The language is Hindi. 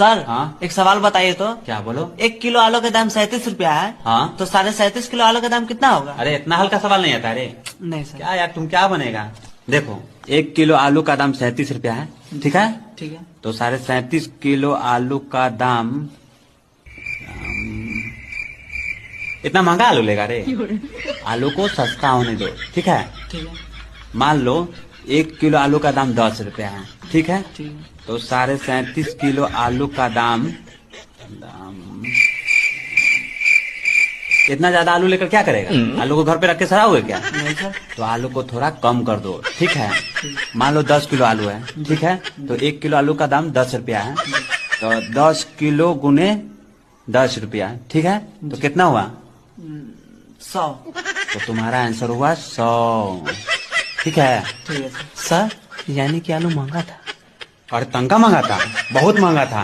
सर हाँ? एक सवाल बताइए तो। क्या बोलो। 1 किलो आलू का दाम 37 रुपया है। हाँ? तो 37.5 किलो आलू का दाम कितना होगा? अरे इतना हल्का सवाल नहीं आता। अरे नहीं सर। क्या यार, तुम क्या बनेगा। देखो 1 किलो आलू का दाम 37 रुपया है, ठीक है। ठीक है। तो 37.5 किलो आलू का दाम इतना महंगा आलू लेगा रे। आलू को सस्ता होने दो, ठीक है। ठीक है। मान लो 1 किलो आलू का दाम 10 रुपया है, ठीक है। ठीक है। तो 37.5 किलो आलू का दाम इतना ज्यादा आलू लेकर क्या करेगा? आलू को घर पे रख के सड़ा हुआ क्या? नहीं सर। तो आलू को थोड़ा कम कर दो, ठीक है। मान लो 10 किलो आलू है, ठीक है। तो 1 किलो आलू का दाम 10 रुपया है। तो 10 किलो गुने 10 रुपया, ठीक है। तो कितना हुआ? 100। तो तुम्हारा आंसर हुआ 100, ठीक है। ठीक है सर। यानी कि आलू महंगा था। और तंका महंगा था, बहुत महंगा था।